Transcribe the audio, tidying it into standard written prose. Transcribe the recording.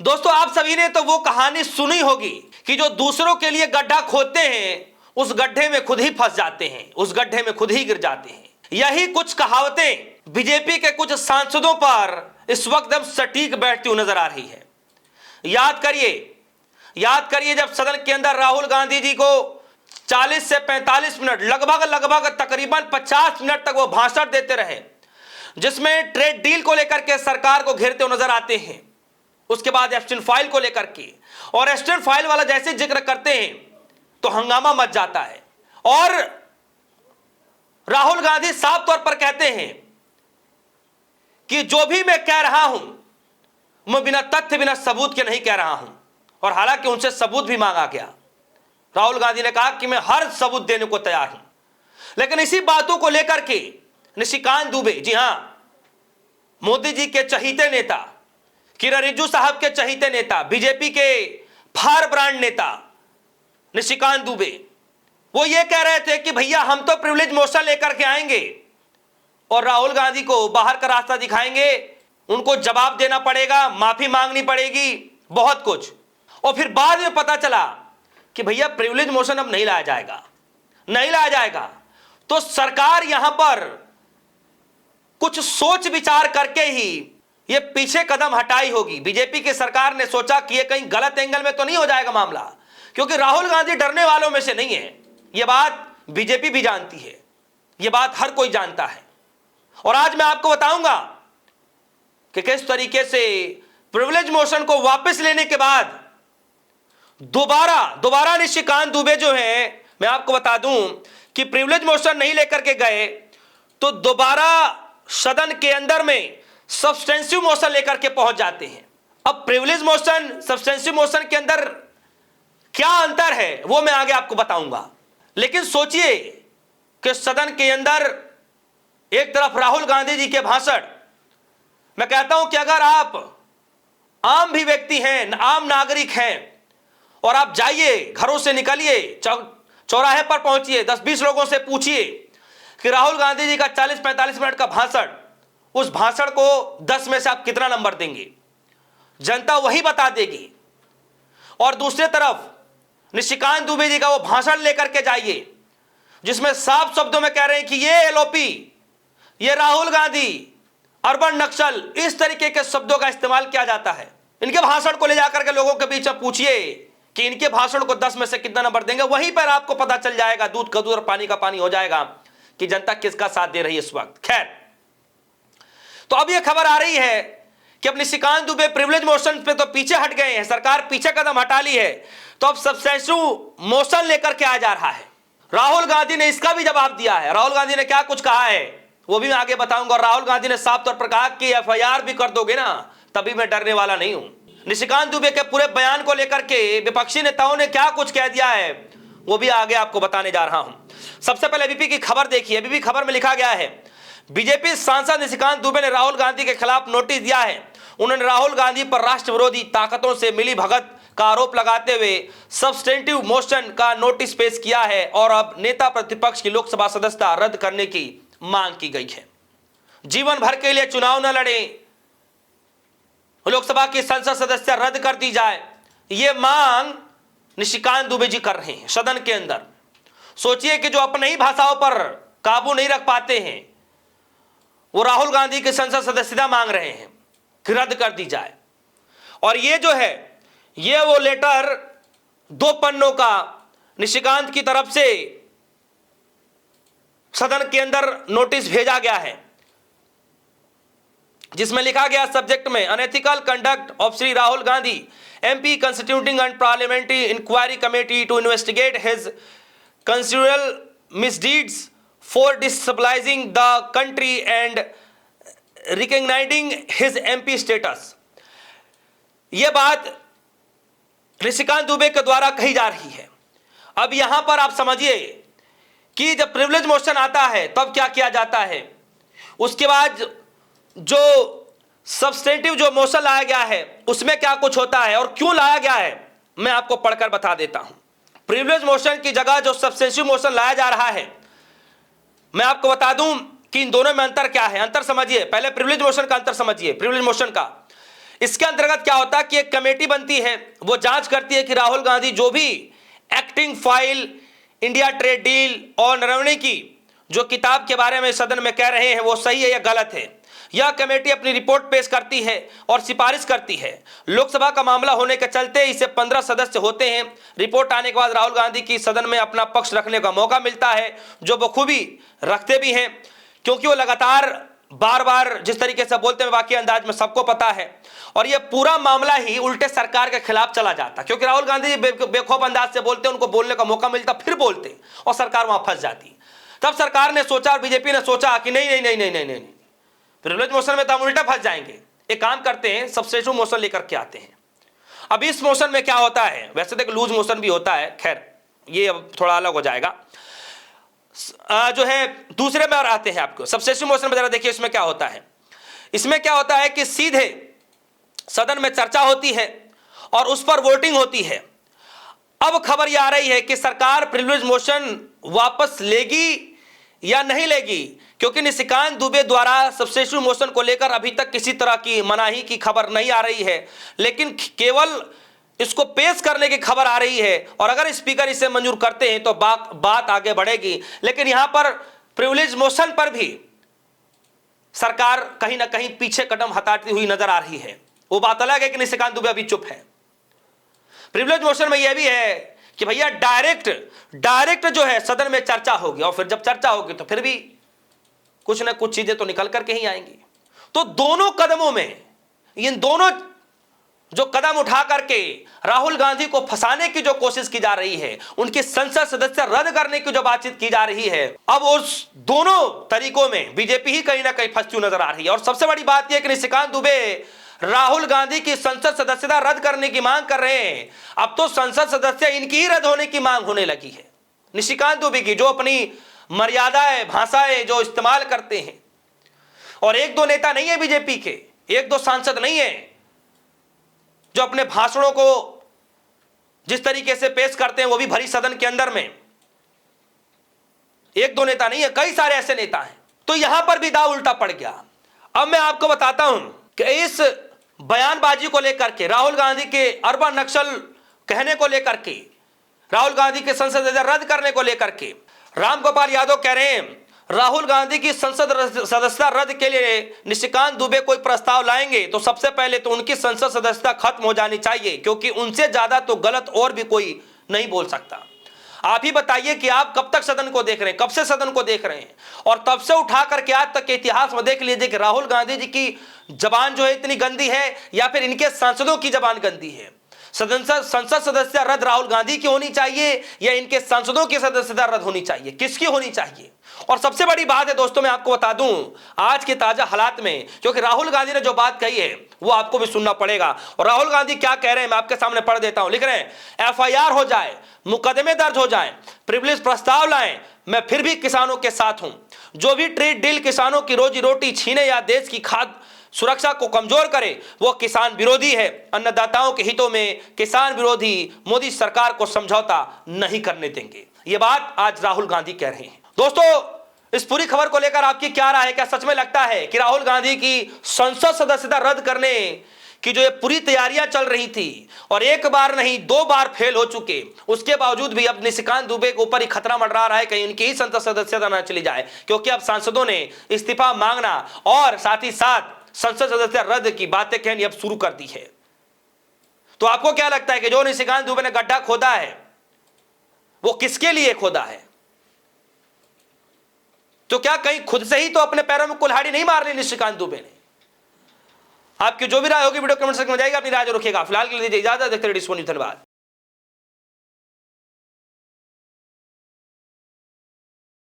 दोस्तों, आप सभी ने तो वो कहानी सुनी होगी कि जो दूसरों के लिए गड्ढा खोदते हैं उस गड्ढे में खुद ही फंस जाते हैं, उस गड्ढे में खुद ही गिर जाते हैं। यही कुछ कहावतें बीजेपी के कुछ सांसदों पर इस वक्त एकदम सटीक बैठती हुई नजर आ रही है। याद करिए जब सदन के अंदर राहुल गांधी जी को 40 से 45 मिनट लगभग तकरीबन 50 मिनट तक वो भाषण देते रहे, जिसमें ट्रेड डील को लेकर के सरकार को घेरते हुए नजर आते हैं। उसके बाद एस्टिन फाइल को लेकर के, और एस्टिन फाइल वाला जैसे जिक्र करते हैं तो हंगामा मच जाता है। और राहुल गांधी साफ तौर पर कहते हैं कि जो भी मैं कह रहा हूं मैं बिना तथ्य बिना सबूत के नहीं कह रहा हूं। और हालांकि उनसे सबूत भी मांगा गया। राहुल गांधी ने कहा कि मैं हर सबूत देने को तैयार हूं। लेकिन इसी बातों को लेकर के निशिकांत दुबे, जी हां, मोदी जी के चहीते नेता, किरण रिजिजू साहब के चहीते नेता, बीजेपी के फार ब्रांड नेता निशिकांत दुबे, वो ये कह रहे थे कि भैया हम तो प्रिविलेज मोशन लेकर के आएंगे और राहुल गांधी को बाहर का रास्ता दिखाएंगे, उनको जवाब देना पड़ेगा, माफी मांगनी पड़ेगी, बहुत कुछ। और फिर बाद में पता चला कि भैया प्रिविलेज मोशन अब नहीं लाया जाएगा। तो सरकार यहां पर कुछ सोच विचार करके ही ये पीछे कदम हटाई होगी। बीजेपी की सरकार ने सोचा कि ये कहीं गलत एंगल में तो नहीं हो जाएगा मामला, क्योंकि राहुल गांधी डरने वालों में से नहीं है। ये बात बीजेपी भी जानती है, ये बात हर कोई जानता है। और आज मैं आपको बताऊंगा कि किस तरीके से प्रिविलेज मोशन को वापस लेने के बाद दोबारा निशिकांत दुबे जो है, मैं आपको बता दूं कि प्रिविलेज मोशन नहीं लेकर के गए तो दोबारा सदन के अंदर में सब्सटेंसिव मोशन लेकर के पहुंच जाते हैं। अब प्रिविलेज मोशन सब्सटेंसिव मोशन के अंदर क्या अंतर है वो मैं आगे आपको बताऊंगा। लेकिन सोचिए कि सदन के अंदर एक तरफ राहुल गांधी जी के भाषण, मैं कहता हूं कि अगर आप आम भी व्यक्ति हैं, आम नागरिक हैं, और आप जाइए, घरों से निकलिए, चौराहे पर पहुंचिए, 10-20 लोगों से पूछिए कि राहुल गांधी जी का 40-45 मिनट का भाषण, उस भाषण को 10 में से आप कितना नंबर देंगे? जनता वही बता देगी। और दूसरी तरफ निशिकांत दुबे जी का वो भाषण लेकर के जाइए जिसमें साफ शब्दों में कह रहे हैं कि ये एलओपी, ये राहुल गांधी, अर्बन नक्सल, इस तरीके के शब्दों का इस्तेमाल किया जाता है। इनके भाषण को ले जाकर के लोगों के बीच में पूछिए कि इनके भाषण को 10 में से कितना नंबर देंगे। वहीं पर आपको पता चल जाएगा, दूध का दूध और पानी का पानी हो जाएगा कि जनता किसका साथ दे रही है इस वक्त। खैर, तो अब यह खबर आ रही है कि अब निशिकांत दुबे प्रिविलेज मोशन पे तो पीछे हट गए हैं, सरकार पीछे कदम हटा ली है, तो अब सब्सटेंसिव मोशन लेकर के आ जा रहा है। राहुल गांधी ने इसका भी जवाब दिया है। राहुल गांधी ने क्या कुछ कहा है वो भी मैं आगे बताऊंगा। और राहुल गांधी ने साफ तौर पर कहा कि एफआईआर भी कर दोगे ना तभी मैं डरने वाला नहीं हूं। निशिकांत दुबे के पूरे बयान को लेकर के विपक्षी नेताओं ने क्या कुछ कह दिया है वो भी आगे आपको बताने जा रहा हूं। सबसे पहले एबीपी की खबर देखिए। एबीपी खबर में लिखा गया है, बीजेपी सांसद निशिकांत दुबे ने राहुल गांधी के खिलाफ नोटिस दिया है। उन्होंने राहुल गांधी पर राष्ट्र विरोधी ताकतों से मिली भगत का आरोप लगाते हुए सब्सटेंटिव मोशन का नोटिस पेश किया है और अब नेता प्रतिपक्ष की लोकसभा सदस्यता रद्द करने की मांग की गई है। जीवन भर के लिए चुनाव न लड़े, लोकसभा की संसद सदस्य रद्द कर दी जाए, यह मांग निशिकांत दुबे जी कर रहे हैं सदन के अंदर। सोचिए कि जो अपने ही भाषाओं पर काबू नहीं रख पाते हैं वो राहुल गांधी की संसद सदस्यता मांग रहे हैं कि रद्द कर दी जाए। और ये जो है ये वो लेटर 2 पन्नों का निशिकांत की तरफ से सदन के अंदर नोटिस भेजा गया है जिसमें लिखा गया सब्जेक्ट में unethical conduct of Shri Rahul Gandhi MP constituting and parliamentary inquiry committee to investigate his considerable misdeeds for destabilising the country and recognising his MP status. यह बात निशिकांत दुबे के द्वारा कही जा रही है। अब यहां पर आप समझिए कि जब प्रिविलेज मोशन आता है तब क्या किया जाता है, उसके बाद जो सब्सटेंटिव जो मोशन लाया गया है उसमें क्या कुछ होता है और क्यों लाया गया है मैं आपको पढ़कर बता देता हूं। प्रिविलेज मोशन की जगह जो सब्सटेंटिव मोशन लाया जा रहा है, मैं आपको बता दूं कि इन दोनों में अंतर क्या है। अंतर समझिए, पहले प्रिविलेज मोशन का अंतर समझिए। प्रिविलेज मोशन का इसके अंतर्गत क्या होता है कि एक कमेटी बनती है, वो जांच करती है कि राहुल गांधी जो भी acting file India trade deal और नरवणे की जो किताब के बारे में सदन में कह रहे हैं वो सही है या गलत है। यह कमेटी अपनी रिपोर्ट पेश करती है और सिफारिश करती है। लोकसभा का मामला होने के चलते इसे 15 सदस्य होते हैं। रिपोर्ट आने के बाद राहुल गांधी की सदन में अपना पक्ष रखने का मौका मिलता है, जो बखूबी रखते भी हैं, क्योंकि वो लगातार बार बार जिस तरीके से बोलते हैं वाकई अंदाज में सबको पता है। और ये पूरा मामला ही उल्टे सरकार के खिलाफ चला जाता, क्योंकि राहुल गांधी बेखौफ अंदाज से बोलते, उनको बोलने का मौका मिलता, फिर बोलते और सरकार वहां फंस जाती। तब सरकार ने सोचा और बीजेपी ने सोचा कि नहीं नहीं नहीं नहीं नहीं नहीं, प्रिविलेज मोशन में तो हम उल्टा फंस जाएंगे। एक काम करते हैं, सब्स्टिट्यूट मोशन लेकर के आते हैं। अब इस मोशन में क्या होता है, वैसे तो एक लूज मोशन भी होता है, खैर ये अब थोड़ा अलग हो जाएगा। जो है दूसरे में और आते हैं आपको सब्स्टिट्यूट मोशन में, जरा देखिए इसमें क्या होता है। इसमें क्या होता है कि सीधे सदन में चर्चा होती है और उस पर वोटिंग होती है। अब खबर यह आ रही है कि सरकार प्रिविलेज मोशन वापस लेगी या नहीं लेगी, क्योंकि निशिकांत दुबे द्वारा सब्स्टिट्यूट मोशन को लेकर अभी तक किसी तरह की मनाही की खबर नहीं आ रही है, लेकिन केवल इसको पेश करने की खबर आ रही है। और अगर स्पीकर इसे मंजूर करते हैं तो बात आगे बढ़ेगी। लेकिन यहां पर प्रिविलेज मोशन पर भी सरकार कहीं ना कहीं पीछे कदम हटाती हुई नजर आ रही है। वो बात अलग है कि निशिकांत दुबे अभी चुप है। प्रिविलेज मोशन में यह भी है कि भैया डायरेक्ट जो है सदन में चर्चा होगी, और फिर जब चर्चा होगी तो फिर भी कुछ ना कुछ चीजें तो निकल करके ही आएंगी। तो दोनों कदमों में, इन दोनों जो कदम उठा करके राहुल गांधी को फंसाने की जो कोशिश की जा रही है, उनकी संसद सदस्य रद्द करने की जो बातचीत की जा रही है, अब उस दोनों तरीकों में बीजेपी ही कहीं ना कहीं फंसती हुई नजर आ रही है। और सबसे बड़ी बात यह कि निशिकांत दुबे राहुल गांधी की संसद सदस्यता रद्द करने की मांग कर रहे हैं। अब तो संसद सदस्य इनकी ही रद्द होने की मांग होने लगी है, निशिकांत दुबे की, जो अपनी मर्यादाएं भाषाएं जो इस्तेमाल करते हैं। और एक दो नेता नहीं है बीजेपी के, एक दो सांसद नहीं है जो अपने भाषणों को जिस तरीके से पेश करते हैं, वो भी भरी सदन के अंदर में। एक दो नेता नहीं है, कई सारे ऐसे नेता हैं। तो यहां पर भी दांव उल्टा पड़ गया। अब मैं आपको बताता हूं कि इस बयानबाजी को लेकर के, राहुल गांधी के अर्बन नक्सल कहने को लेकर के, राहुल गांधी के संसद रद्द करने को लेकर के रामगोपाल यादव कह रहे हैं राहुल गांधी की संसद सदस्यता रद्द के लिए निशिकांत दुबे कोई प्रस्ताव लाएंगे तो सबसे पहले तो उनकी संसद सदस्यता खत्म हो जानी चाहिए, क्योंकि उनसे ज्यादा तो गलत और भी कोई नहीं बोल सकता। आप ही बताइए कि आप कब तक सदन को देख रहे हैं, कब से सदन को देख रहे हैं, और तब से उठा करके आज तक के इतिहास में देख लीजिए कि राहुल गांधी जी की जबान जो है इतनी गंदी है या फिर इनके सांसदों की जबान गंदी है। संसद सदस्य रद्द राहुल गांधी की होनी चाहिए या इनके सांसदों की सदस्यता रद्द होनी चाहिए, किसकी होनी चाहिए? और सबसे बड़ी बात है दोस्तों, मैं आपको बता दूं आज के ताजा हालात में, क्योंकि राहुल गांधी ने जो बात कही है वो आपको भी सुनना पड़ेगा। और राहुल गांधी क्या कह रहे हैं मैं आपके सामने पढ़ देता हूं। लिख रहे हैं एफआईआर हो जाए, मुकदमे दर्ज हो जाए, प्रिविलेज प्रस्ताव लाएं, मैं फिर भी किसानों के साथ हूं। जो भी ट्रेड डील किसानों की रोजी रोटी छीने या देश की खाद्य सुरक्षा को कमजोर करे वो किसान विरोधी है। अन्नदाताओं के हितों में किसान विरोधी मोदी सरकार को समझौता नहीं करने देंगे। ये बात आज राहुल गांधी कह रहे हैं। दोस्तों, इस पूरी खबर को लेकर आपकी क्या राय है? क्या सच में लगता है कि राहुल गांधी की संसद सदस्यता रद्द करने की जो ये पूरी तैयारियां चल रही थी और एक बार नहीं 2 बार फेल हो चुके, उसके बावजूद भी अब निशिकांत दुबे के ऊपर ही खतरा मंडरा रहा है कहीं उनकी ही संसद सदस्यता न चली जाए, क्योंकि अब सांसदों ने इस्तीफा मांगना और साथ ही साथ संसद सदस्य रद्द की बातें कहनी अब शुरू कर दी है। तो आपको क्या लगता है कि जो निशिकांत दुबे ने गड्ढा खोदा है वो किसके लिए खोदा है? तो क्या कहीं खुद से ही तो अपने पैरों में कुल्हाड़ी नहीं मार ली निशिकांत दुबे ने? आपकी जो भी राय होगी वीडियो कमेंट सेक्शन में जाएगी, अपनी राय जो रखिएगा। फिलहाल के लिए दीजिए इजाजत, देखते रहिए डिस्को न्यूज़। धन्यवाद।